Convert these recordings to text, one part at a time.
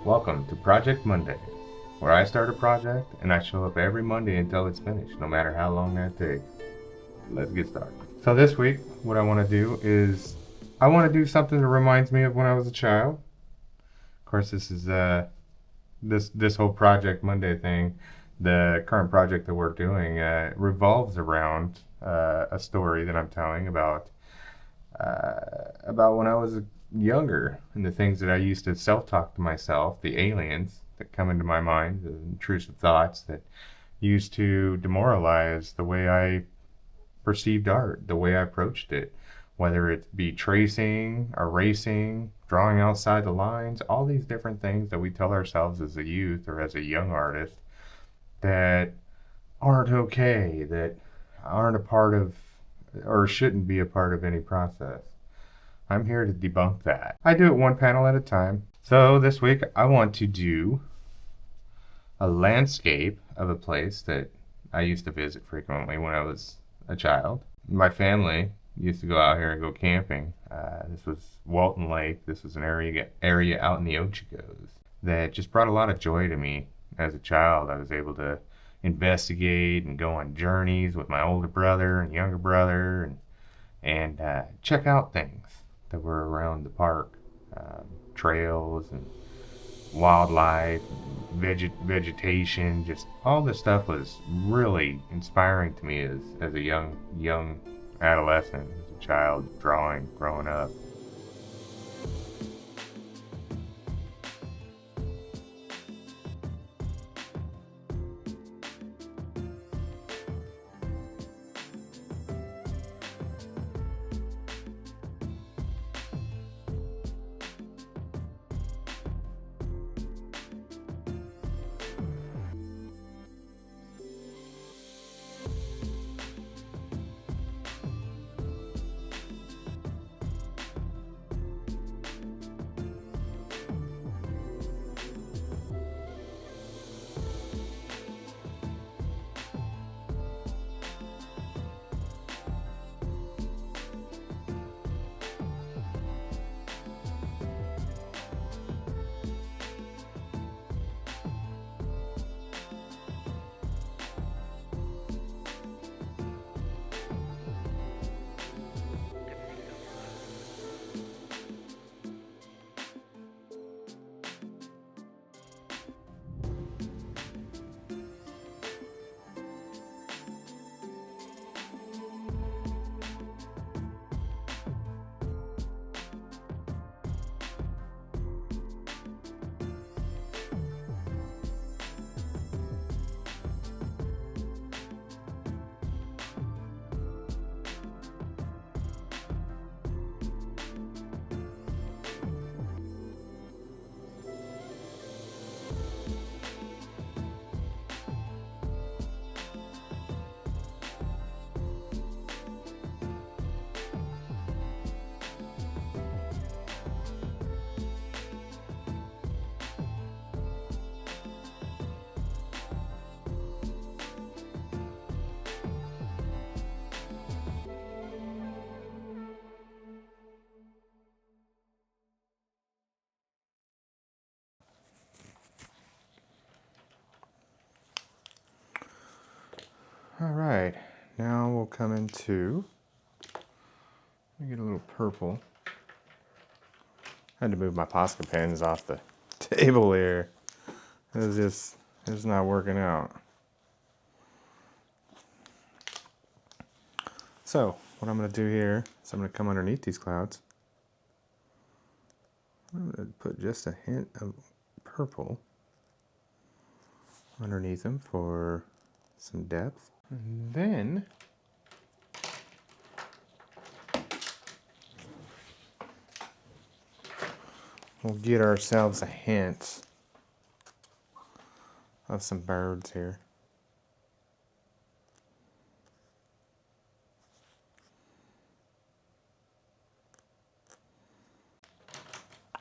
Welcome to Project Monday, where I start a project and I show up every Monday until it's finished, no matter how long that takes. Let's get started. So this week, what I want to do is I want to do something that reminds me of when I was a child. Of course, this is this whole Project Monday thing. The current project that we're doing revolves around a story that I'm telling about when I was younger and the things that I used to self-talk to myself, the aliens that come into my mind, the intrusive thoughts that used to demoralize the way I perceived art, the way I approached it, whether it be tracing, erasing, drawing outside the lines, all these different things that we tell ourselves as a youth or as a young artist that aren't okay, that aren't a part of or shouldn't be a part of any process. I'm here to debunk that. I do it one panel at a time. So this week I want to do a landscape of a place that I used to visit frequently when I was a child. My family used to go out here and go camping. This was Walton Lake. This was an area out in the Ochoco's that just brought a lot of joy to me as a child. I was able to investigate and go on journeys with my older brother and younger brother and check out things that were around the park, trails and wildlife, vegetation, just all this stuff was really inspiring to me as a young adolescent, as a child growing up. All right, now we'll come into, let me get a little purple. I had to move my Posca pens off the table here. It's not working out. So what I'm going to do here is I'm going to come underneath these clouds. I'm going to put just a hint of purple underneath them for some depth. And then we'll get ourselves a hint of some birds here.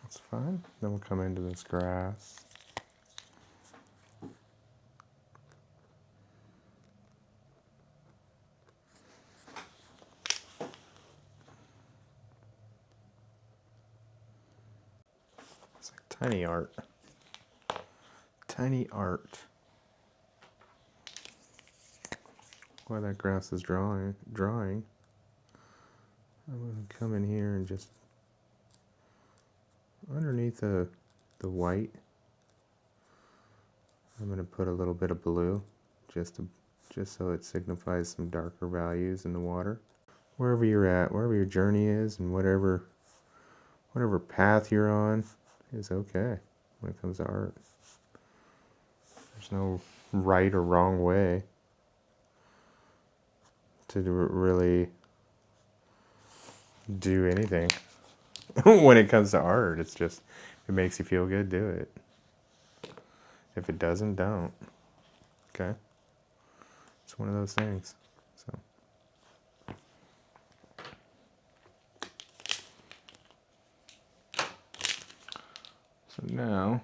That's fine. Then we'll come into this grass. It's like tiny art. tiny art. While that grass is drying, I'm going to come in here and just underneath the white, I'm going to put a little bit of blue just so it signifies some darker values in the water. Wherever you're at, wherever your journey is, and whatever path you're on is okay when it comes to art. There's no right or wrong way to really do anything when it comes to art. It's just, if it makes you feel good, do it. If it doesn't, don't. Okay? It's one of those things. So now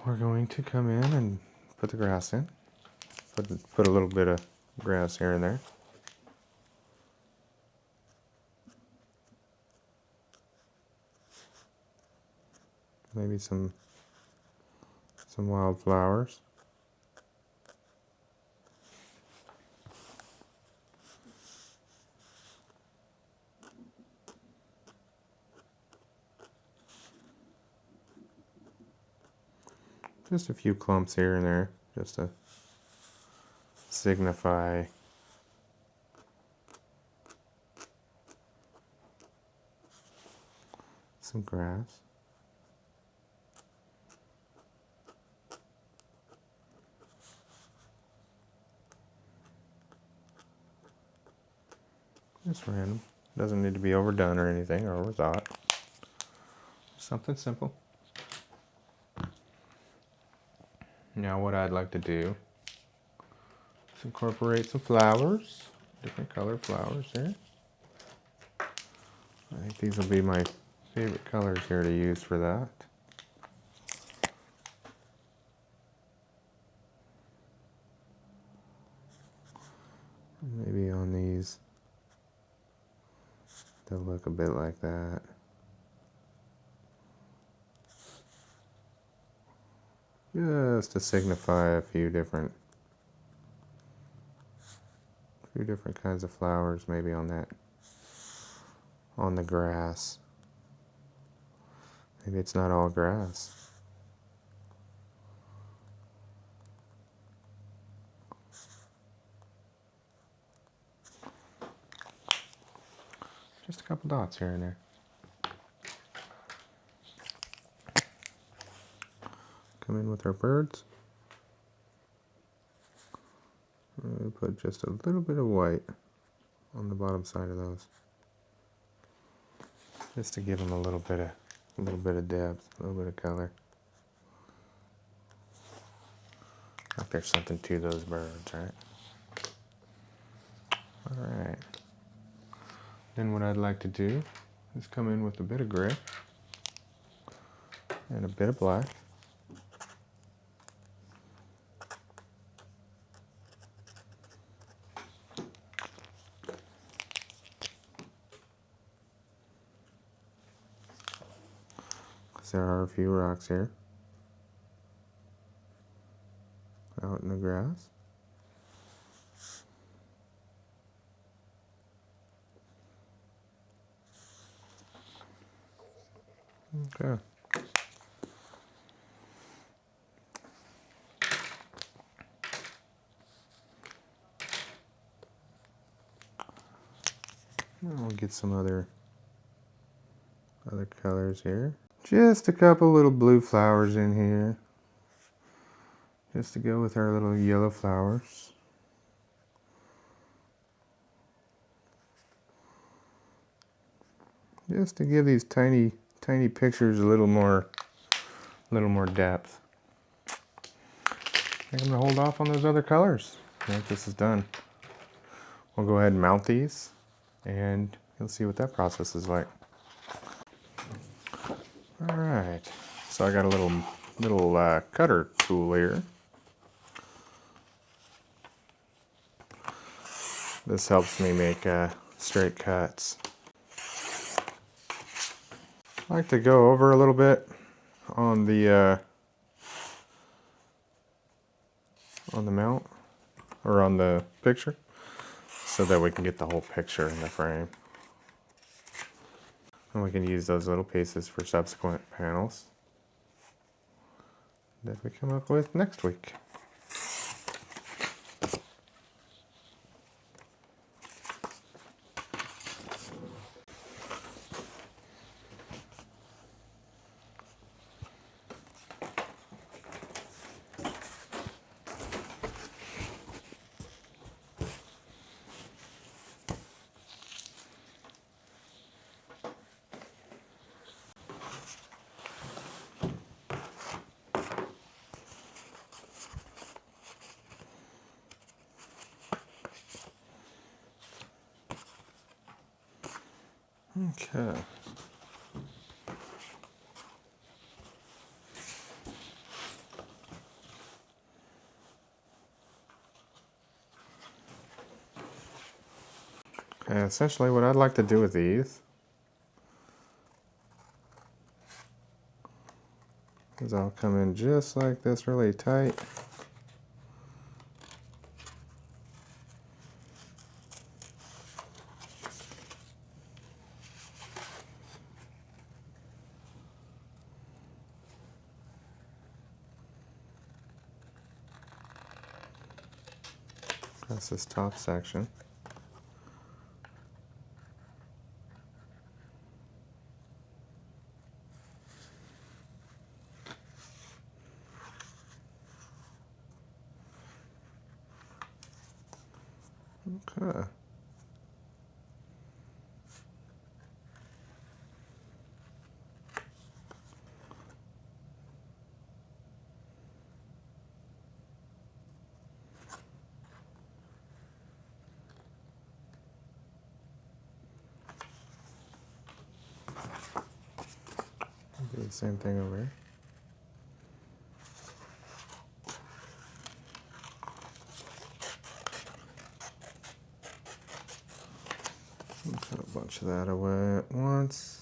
we're going to come in and put the grass in. Put a little bit of grass here and there. Maybe some wildflowers. Just a few clumps here and there, just to signify some grass. Just random. Doesn't need to be overdone or anything, or overthought. Something simple. Now what I'd like to do is incorporate some flowers, different color flowers here. I think these will be my favorite colors here to use for that. Maybe on these, they'll look a bit like that. Just to signify a few different kinds of flowers, maybe on the grass. Maybe it's not all grass. Just a couple dots here and there. Come in with our birds. We put just a little bit of white on the bottom side of those, just to give them a little bit of depth, a little bit of color. Like there's something to those birds, right? All right. Then what I'd like to do is come in with a bit of gray and a bit of black. There are a few rocks here out in the grass. Okay. Now we'll get some other colors here. Just a couple little blue flowers in here, just to go with our little yellow flowers. Just to give these tiny pictures a little more depth. I think I'm gonna hold off on those other colors. I think this is done. We'll go ahead and mount these, and you'll see what that process is like. All right, so I got a little cutter tool here. This helps me make straight cuts. I like to go over a little bit on the mount or on the picture so that we can get the whole picture in the frame. And we can use those little pieces for subsequent panels that we come up with next week. Okay. Okay, essentially what I'd like to do with these is I'll come in just like this, really tight. That's this top section. Okay. Do the same thing over here. Put a bunch of that away at once.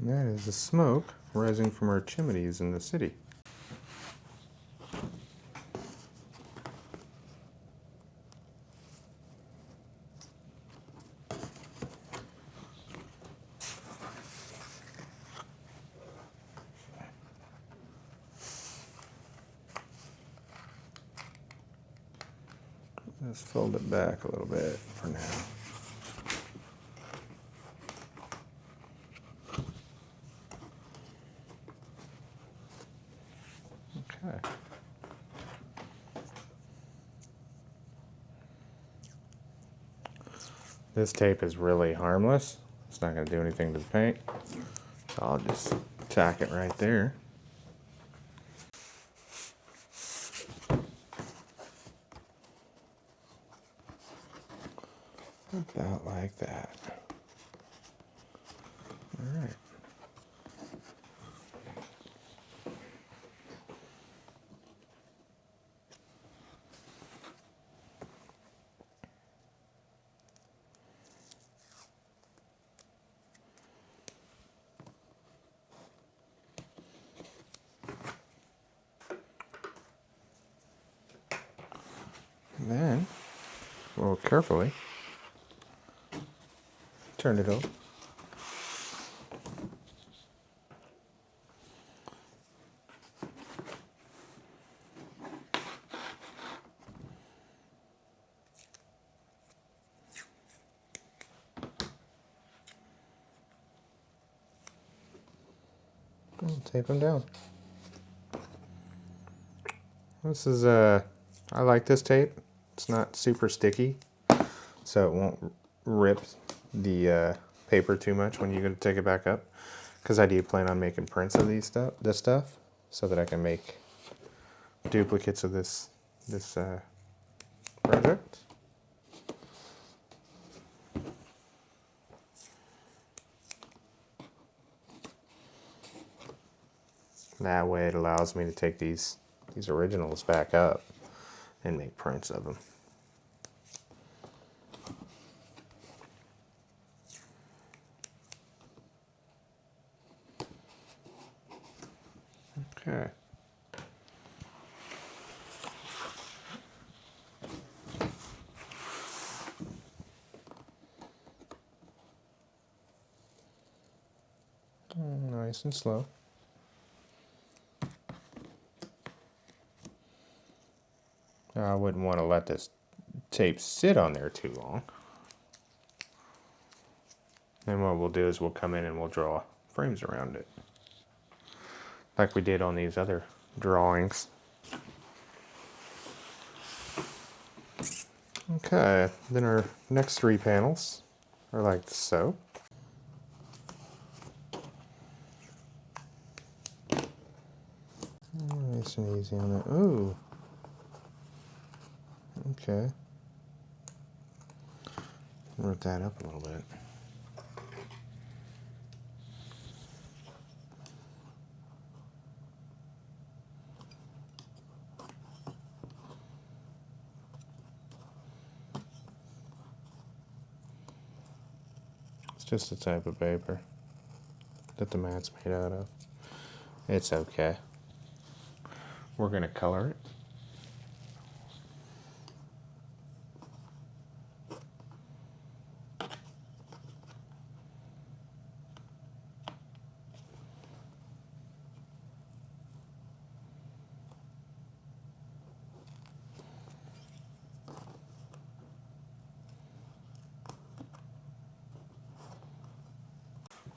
And that is the smoke rising from our chimneys in the city. Let's fold it back a little bit for now. Okay. This tape is really harmless. It's not going to do anything to the paint. So I'll just tack it right there. About like that. All right. Then we'll carefully turn it over. tape them down. This is I like this tape. It's not super sticky, so it won't rip the paper too much when you're going to take it back up. Because I do plan on making prints of this stuff, so that I can make duplicates of this project. That way it allows me to take these originals back up and make prints of them. Okay. Nice and slow. I wouldn't want to let this tape sit on there too long. Then what we'll do is we'll come in and we'll draw frames around it, like we did on these other drawings. Okay, then our next 3 panels are like so. Nice and easy on that. Ooh. Okay. Wrote that up a little bit. It's just the type of paper that the mat's made out of. It's okay. We're going to color it.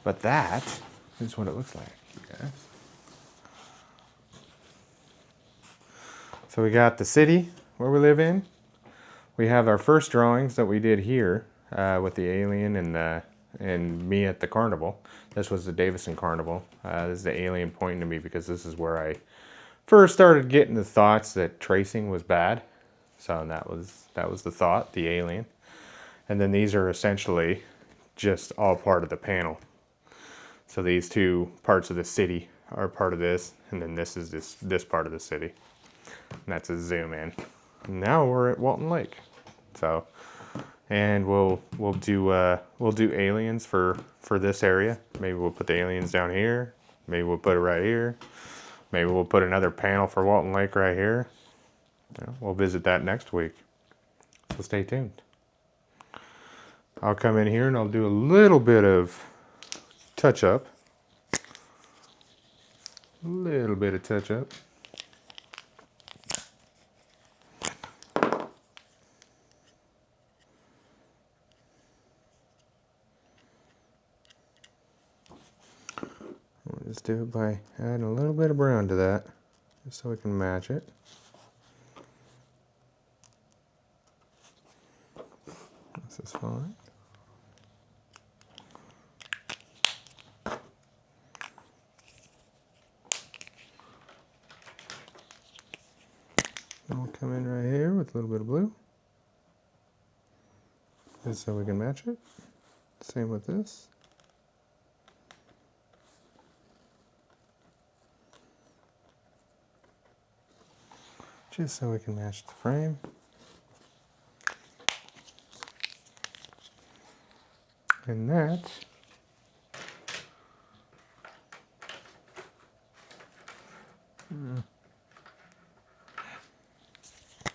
But that is what it looks like, you guys. So we got the city where we live in. We have our first drawings that we did here with the alien and me at the carnival. This was the Davison Carnival. This is the alien pointing to me because this is where I first started getting the thoughts that tracing was bad. So that was the thought, the alien. And then these are essentially just all part of the panel. So these 2 parts of the city are part of this, and then this is this part of the city. And that's a zoom in. Now we're at Walton Lake. So, and we'll do aliens for this area. Maybe we'll put the aliens down here. Maybe we'll put it right here. Maybe we'll put another panel for Walton Lake right here. We'll visit that next week. So stay tuned. I'll come in here and I'll do a little bit of touch up. A little bit of touch up. We'll just do it by adding a little bit of brown to that, just so we can match it. This is fine. We'll come in right here with a little bit of blue, just so we can match it. Same with this. Just so we can match the frame. And that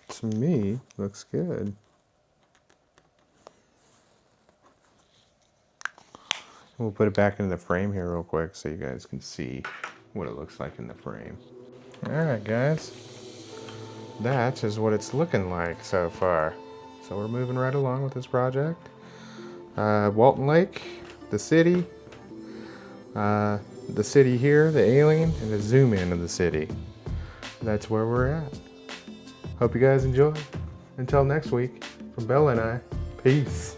to me looks good. We'll put it back into the frame here real quick so you guys can see what it looks like in the frame. Alright guys, that is what it's looking like so far. So we're moving right along with this project. Walton Lake, the city, the city here, the alien, and a zoom in of the city. That's where we're at. Hope you guys enjoy. Until next week, from Bella and I, peace.